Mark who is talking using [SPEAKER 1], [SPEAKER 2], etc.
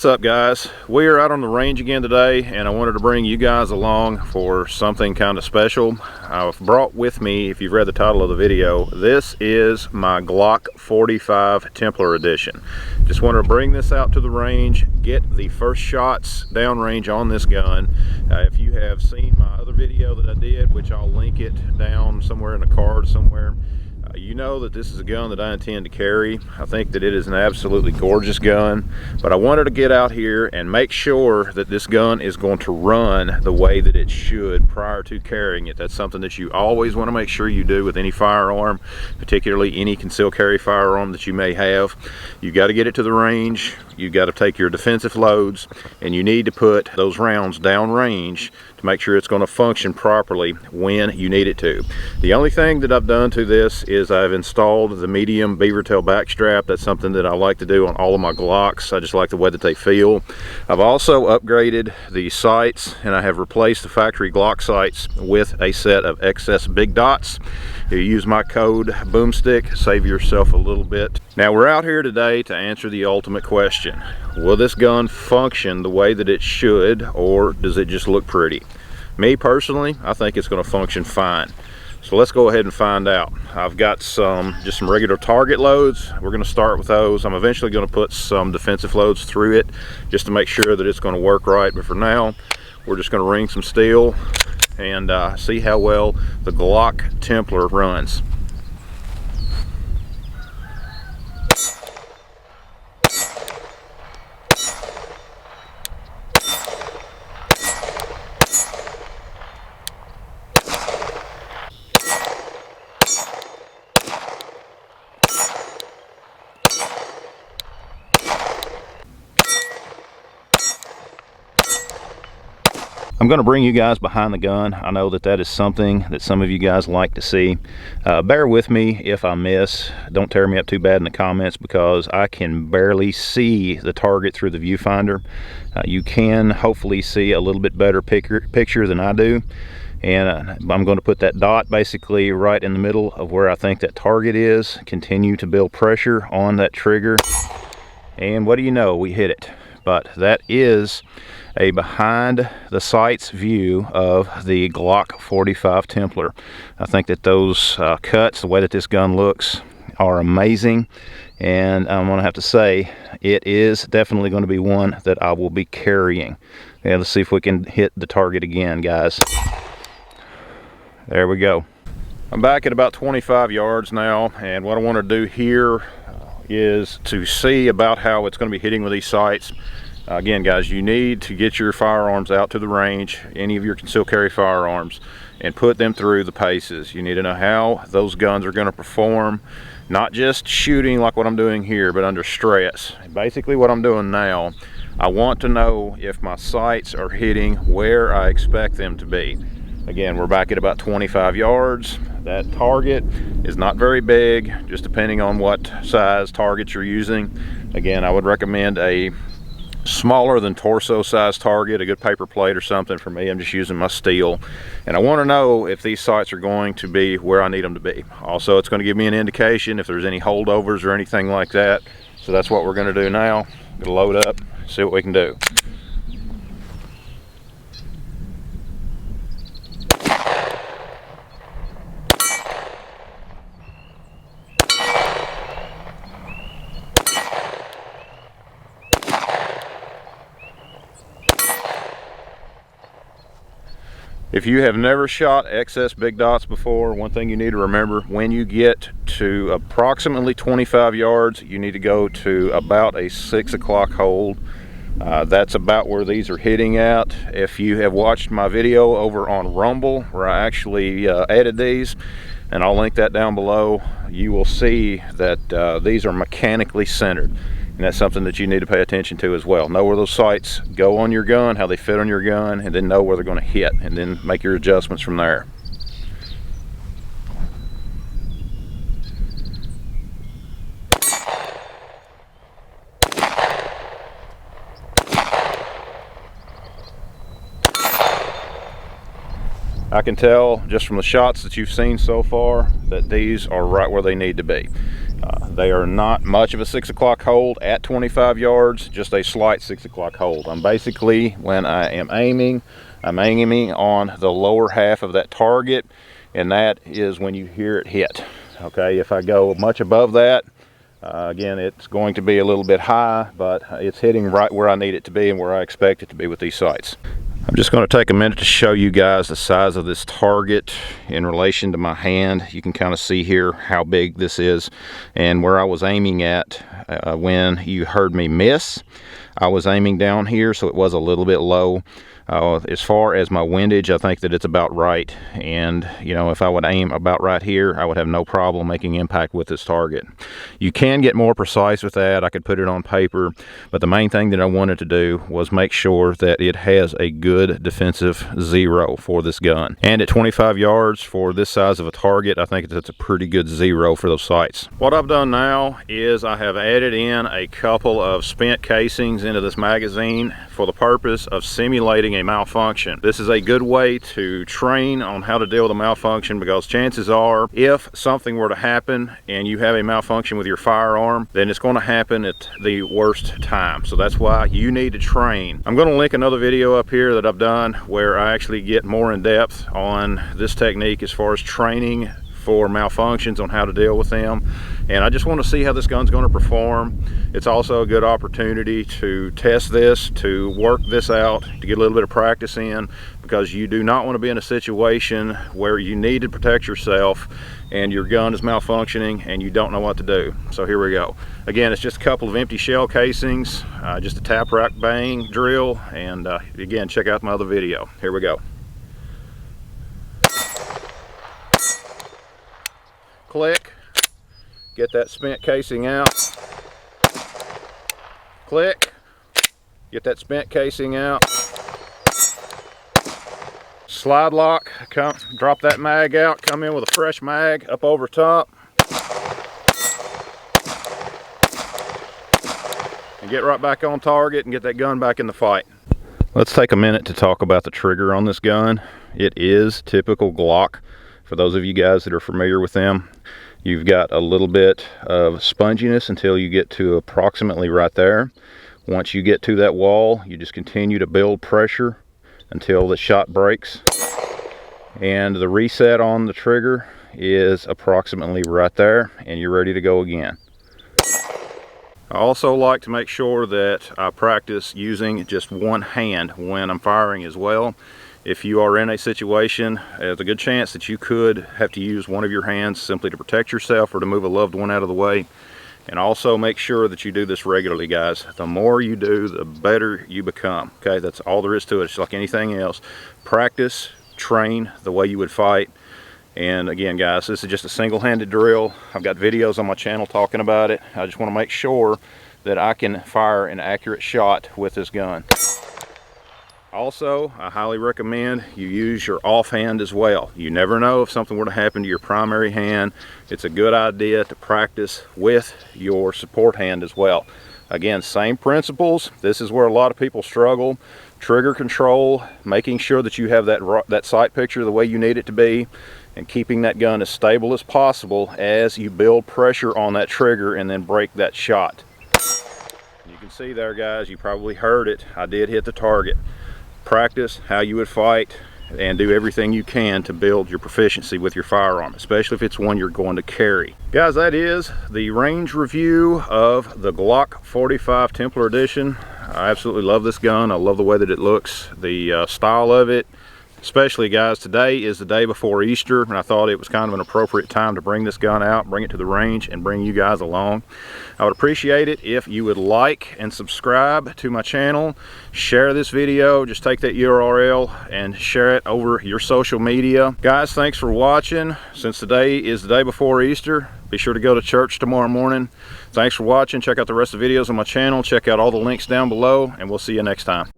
[SPEAKER 1] What's up, guys? We are out on the range again today, and I wanted to bring you guys along for something kind of special. I've brought with me, if you've read the title of the video, this is my Glock 45 Templar Edition. Just wanted to bring this out to the range, get the first shots downrange on this gun. If you have seen my other video that I did, which I'll link it down somewhere in a card somewhere, you know that this is a gun that I intend to carry. I think that it is an absolutely gorgeous gun, but I wanted to get out here and make sure that this gun is going to run the way that it should prior to carrying it. That's something that you always want to make sure you do with any firearm, particularly any concealed carry firearm that you may have. You got to get it to the range, you got to take your defensive loads, and you need to put those rounds downrange to make sure it's going to function properly when you need it to. The only thing that I've done to this is I've installed the medium beaver tail backstrap. That's something that I like to do on all of my Glocks. I just like the way that they feel. I've also upgraded the sights, and I have replaced the factory Glock sights with a set of XS big dots. If you use my code boomstick, save yourself a little bit. Now we're out here today to answer the ultimate question. Will this gun function the way that it should, or does it just look pretty? Me personally, I think it's going to function fine. So let's go ahead and find out. I've got just some regular target loads. We're going to start with those. I'm eventually going to put some defensive loads through it just to make sure that it's going to work right. But for now, we're just going to ring some steel and see how well the Glock Templar runs. I'm going to bring you guys behind the gun. I know that that is something that some of you guys like to see. Bear with me if I miss. Don't tear me up too bad in the comments, because I can barely see the target through the viewfinder. You can hopefully see a little bit better picture than I do. And I'm going to put that dot basically right in the middle of where I think that target is. Continue to build pressure on that trigger. And what do you know? We hit it. But that is a behind the sights view of the Glock 45 Templar. I think that those cuts, the way that this gun looks, are amazing, and I'm gonna have to say it is definitely going to be one that I will be carrying. And let's see if we can hit the target again, guys. There we go. I'm back at about 25 yards now, and what I want to do here is to see about how it's going to be hitting with these sights. Again, guys, you need to get your firearms out to the range, any of your concealed carry firearms, and put them through the paces. You need to know how those guns are going to perform, not just shooting like what I'm doing here, but under stress. Basically what I'm doing now, I want to know if my sights are hitting where I expect them to be. Again, we're back at about 25 yards. That target is not very big, just depending on what size target you're using. Again, I would recommend a smaller than torso size target, a good paper plate or something. For me, I'm just using my steel, and I want to know if these sights are going to be where I need them to be. Also, it's going to give me an indication if there's any holdovers or anything like that. So that's what we're going to do now. Gonna load up, see what we can do. If you have never shot XS big dots before, one thing you need to remember, when you get to approximately 25 yards, you need to go to about a 6 o'clock hold. That's about where these are hitting at. If you have watched my video over on Rumble, where I actually added these, and I'll link that down below, you will see that these are mechanically centered. And that's something that you need to pay attention to as well. Know where those sights go on your gun, how they fit on your gun, and then know where they're going to hit, and then make your adjustments from there. I can tell just from the shots that you've seen so far that these are right where they need to be. They are not much of a 6 o'clock hold at 25 yards, just a slight 6 o'clock hold. I'm basically, when I am aiming, I'm aiming on the lower half of that target, and that is when you hear it hit. Okay, if I go much above that, again, it's going to be a little bit high, but it's hitting right where I need it to be and where I expect it to be with these sights. I'm just going to take a minute to show you guys the size of this target in relation to my hand. You can kind of see here how big this is and where I was aiming at when you heard me miss. I was aiming down here, so it was a little bit low. As far as my windage, I think that it's about right, and you know, if I would aim about right here, I would have no problem making impact with this target. You can get more precise with that. I could put it on paper, but the main thing that I wanted to do was make sure that it has a good defensive zero for this gun. And at 25 yards for this size of a target, I think that's a pretty good zero for those sights. What I've done now is I have added in a couple of spent casings into this magazine for the purpose of simulating a malfunction. This is a good way to train on how to deal with a malfunction, because chances are, if something were to happen and you have a malfunction with your firearm, then it's going to happen at the worst time. So that's why you need to train. I'm going to link another video up here that I've done where I actually get more in depth on this technique as far as training for malfunctions, on how to deal with them. And I just want to see how this gun's going to perform. It's also a good opportunity to test this, to work this out, to get a little bit of practice in, because you do not want to be in a situation where you need to protect yourself and your gun is malfunctioning and you don't know what to do. So here we go. Again, it's just a couple of empty shell casings, just a tap rack bang drill, and again, check out my other video. Here we go. Click, get that spent casing out. Click, get that spent casing out. Slide lock, come, drop that mag out, come in with a fresh mag up over top. And get right back on target and get that gun back in the fight. Let's take a minute to talk about the trigger on this gun. It is typical Glock. For those of you guys that are familiar with them, you've got a little bit of sponginess until you get to approximately right there. Once you get to that wall, you just continue to build pressure until the shot breaks. And the reset on the trigger is approximately right there, and you're ready to go again. I also like to make sure that I practice using just one hand when I'm firing as well. If you are in a situation, there's a good chance that you could have to use one of your hands simply to protect yourself or to move a loved one out of the way. And also make sure that you do this regularly, guys. The more you do, the better you become. Okay, that's all there is to it. It's like anything else. Practice, train the way you would fight. And again, guys, this is just a single-handed drill. I've got videos on my channel talking about it. I just want to make sure that I can fire an accurate shot with this gun. Also, I highly recommend you use your offhand as well. You never know if something were to happen to your primary hand. It's a good idea to practice with your support hand as well. Again, same principles. This is where a lot of people struggle. Trigger control, making sure that you have that sight picture the way you need it to be, and keeping that gun as stable as possible as you build pressure on that trigger and then break that shot. You can see there, guys, you probably heard it. I did hit the target. Practice how you would fight and do everything you can to build your proficiency with your firearm, especially if it's one you're going to carry. Guys, that is the range review of the Glock 45 Templar Edition. I absolutely love this gun. I love the way that it looks, the style of it. Especially, guys, today is the day before Easter, and I thought it was kind of an appropriate time to bring this gun out, bring it to the range, and bring you guys along. I would appreciate it if you would like and subscribe to my channel. Share this video. Just take that URL and share it over your social media. Guys, thanks for watching. Since today is the day before Easter, be sure to go to church tomorrow morning. Thanks for watching. Check out the rest of the videos on my channel. Check out all the links down below, and we'll see you next time.